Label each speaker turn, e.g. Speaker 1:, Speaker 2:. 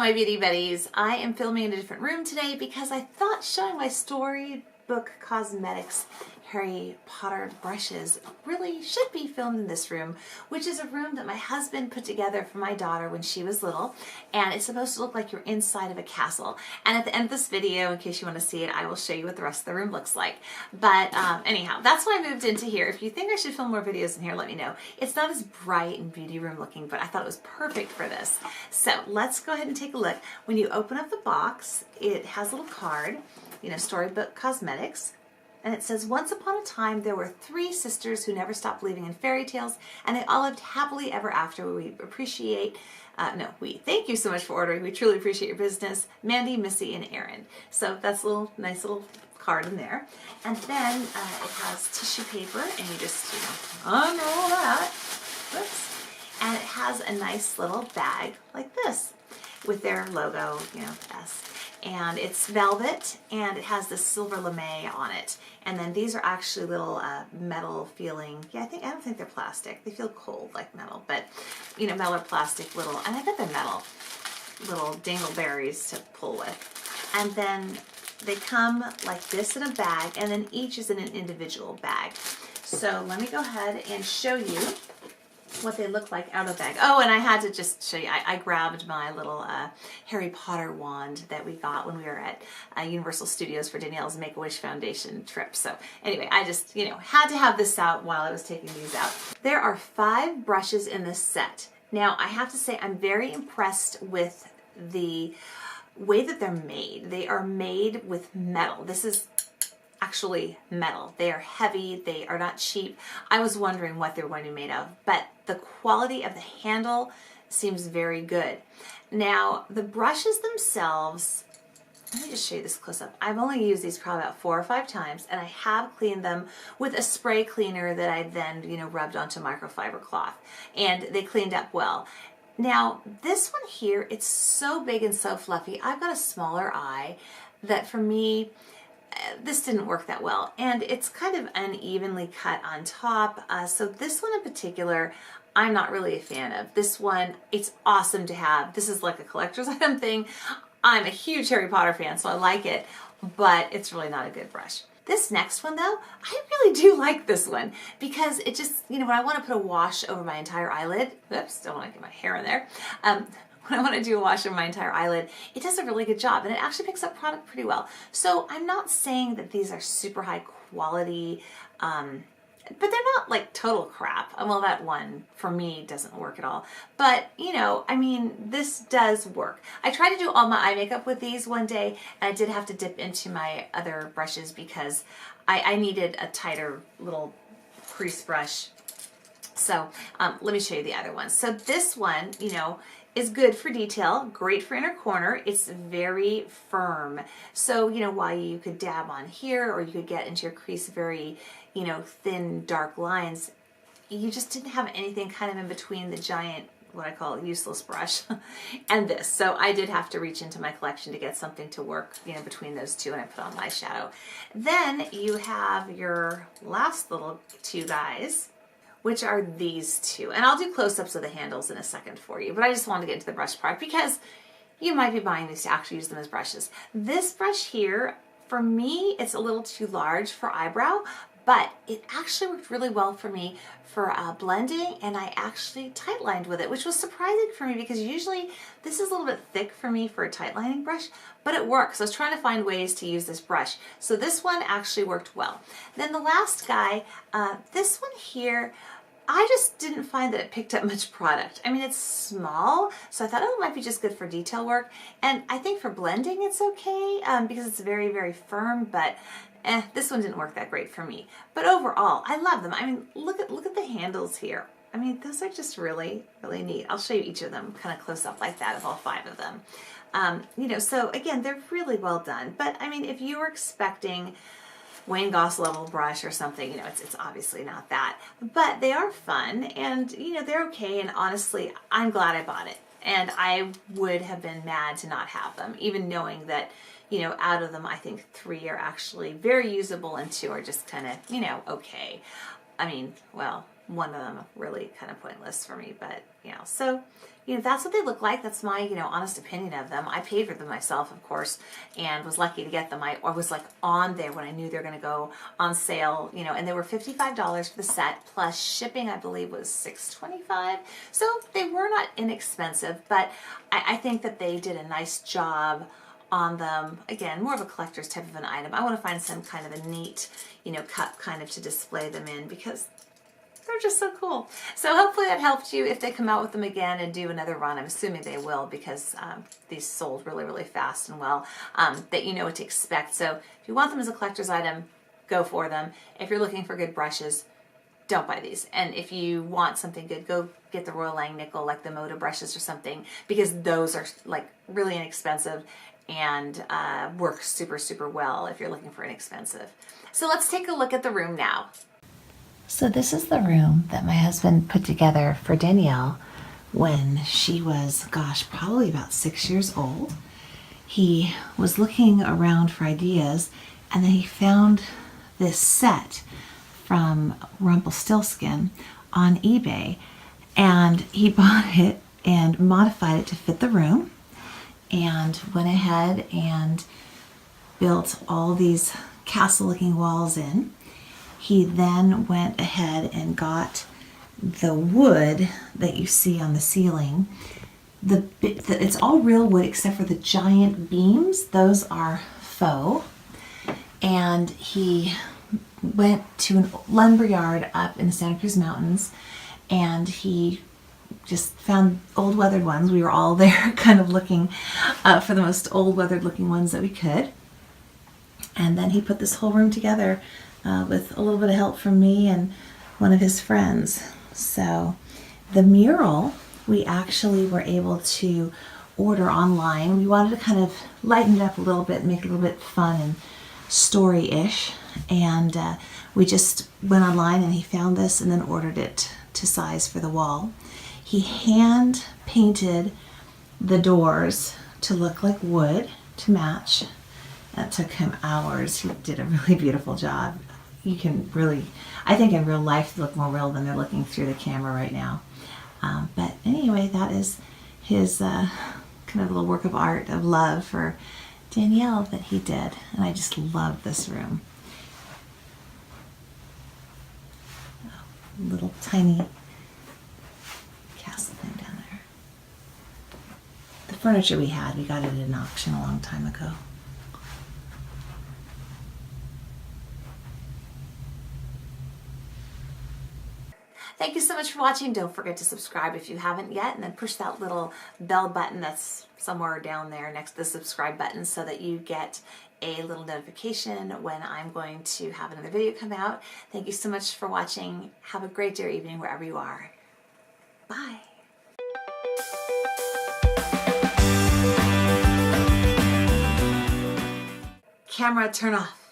Speaker 1: my beauty buddies. I am filming in a different room today because I thought showing my Storybook Cosmetics Harry Potter brushes really should be filmed in this room, which is a room that my husband put together for my daughter when she was little, and it's supposed to look like you're inside of a castle. And at the end of this video, in case you want to see it, I will show you what the rest of the room looks like. But anyhow, that's why I moved into here. If you think I should film more videos in here, let me know. It's not as bright and beauty room looking, but I thought it was perfect for this. So let's go ahead and take a look. When you open up the box, it has a little card, you know, Storybook Cosmetics. And it says, once upon a time, there were 3 sisters who never stopped believing in fairy tales, and they all lived happily ever after. We thank you so much for ordering. We truly appreciate your business. Mandy, Missy, and Erin. So that's a little nice little card in there. And then it has tissue paper, and you just, unroll that. Whoops. And it has a nice little bag like this with their logo, S. And it's velvet, and it has this silver lame on it. And then these are actually little metal feeling, I don't think they're plastic. They feel cold like metal, but metal or plastic little, and I bet they're metal, little dingleberries to pull with. And then they come like this in a bag, and then each is in an individual bag. So let me go ahead and show you what they look like out of the bag. Oh, and I had to just show you, I grabbed my little Harry Potter wand that we got when we were at Universal Studios for Danielle's Make-A-Wish Foundation trip. So anyway, I just, had to have this out while I was taking these out. There are 5 brushes in this set. Now, I have to say I'm very impressed with the way that they're made. They are made with metal. This is actually metal. They are heavy. They are not cheap. I was wondering what they were going to be made of, but the quality of the handle seems very good. Now, the brushes themselves, let me just show you this close up. I've only used these probably about 4 or 5 times, and I have cleaned them with a spray cleaner that I then, rubbed onto microfiber cloth, and they cleaned up well. Now, this one here, it's so big and so fluffy. I've got a smaller eye that for me, this didn't work that well, and it's kind of unevenly cut on top, so this one in particular I'm not really a fan of. This one, it's awesome to have. This is like a collector's item thing. I'm a huge Harry Potter fan, so I like it, but it's really not a good brush. This next one though, I really do like this one because it just, when I want to put a wash over my entire eyelid, oops, don't want to get my hair in there, when I want to do a wash of my entire eyelid, it does a really good job, and it actually picks up product pretty well. So I'm not saying that these are super high quality, but they're not like total crap. Well, that one for me doesn't work at all. But this does work. I tried to do all my eye makeup with these one day, and I did have to dip into my other brushes because I needed a tighter little crease brush. So let me show you the other one. So this one, is good for detail, great for inner corner. It's very firm. So, while you could dab on here, or you could get into your crease very, thin, dark lines, you just didn't have anything kind of in between the giant, what I call useless brush, and this. So I did have to reach into my collection to get something to work, between those two, and I put on my shadow. Then you have your last little 2 guys, which are these 2. And I'll do close-ups of the handles in a second for you, but I just wanted to get into the brush part because you might be buying these to actually use them as brushes. This brush here, for me, it's a little too large for eyebrow, but it actually worked really well for me for blending, and I actually tight lined with it, which was surprising for me because usually this is a little bit thick for me for a tight lining brush, but it works. I was trying to find ways to use this brush. So this one actually worked well. Then the last guy, this one here, I just didn't find that it picked up much product. It's small, so I thought, it might be just good for detail work. And I think for blending it's okay because it's very, very firm, but this one didn't work that great for me. But overall, I love them. Look at the handles here. Those are just really, really neat. I'll show you each of them kind of close up like that of all 5 of them. So again, they're really well done. But if you were expecting Wayne Goss level brush or something, it's obviously not that, but they are fun, and they're okay, and honestly I'm glad I bought it, and I would have been mad to not have them, even knowing that out of them I think 3 are actually very usable and 2 are just kind of okay. Well, one of them really kind of pointless for me, but so that's what they look like. That's my honest opinion of them. I paid for them myself, of course, and was lucky to get them. I was like on there when I knew they were going to go on sale, and they were $55 for the set, plus shipping I believe was $6.25. So they were not inexpensive, but I think that they did a nice job on them. Again, more of a collector's type of an item. I want to find some kind of a neat cup kind of to display them in, because they're just so cool. So hopefully that helped you if they come out with them again and do another run. I'm assuming they will, because these sold really, really fast and well, that you know what to expect. So if you want them as a collector's item, go for them. If you're looking for good brushes, don't buy these. And if you want something good, go get the Royal Langnickel, like the Moda brushes or something, because those are like really inexpensive and work super, super well if you're looking for inexpensive. So let's take a look at the room now. So this is the room that my husband put together for Danielle when she was, gosh, probably about 6 years old. He was looking around for ideas, and then he found this set from Rumpelstiltskin on eBay, and he bought it and modified it to fit the room, and went ahead and built all these castle-looking walls in. He then went ahead and got the wood that you see on the ceiling. It's all real wood except for the giant beams. Those are faux. And he went to a lumber yard up in the Santa Cruz Mountains, and he just found old weathered ones. We were all there kind of looking for the most old weathered looking ones that we could. And then he put this whole room together with a little bit of help from me and one of his friends. So the mural we actually were able to order online. We wanted to kind of lighten it up a little bit, make it a little bit fun and story-ish. And we just went online and he found this and then ordered it to size for the wall. He hand painted the doors to look like wood to match. That took him hours. He did a really beautiful job. You can really, I think in real life they look more real than they're looking through the camera right now. But anyway, that is his kind of little work of art of love for Danielle that he did. And I just love this room. Little tiny castle thing down there. The furniture we got it at an auction a long time ago. Thank you so much for watching. Don't forget to subscribe if you haven't yet, and then push that little bell button that's somewhere down there next to the subscribe button so that you get a little notification when I'm going to have another video come out. Thank you so much for watching. Have a great day or evening wherever you are. Bye. Camera, turn off.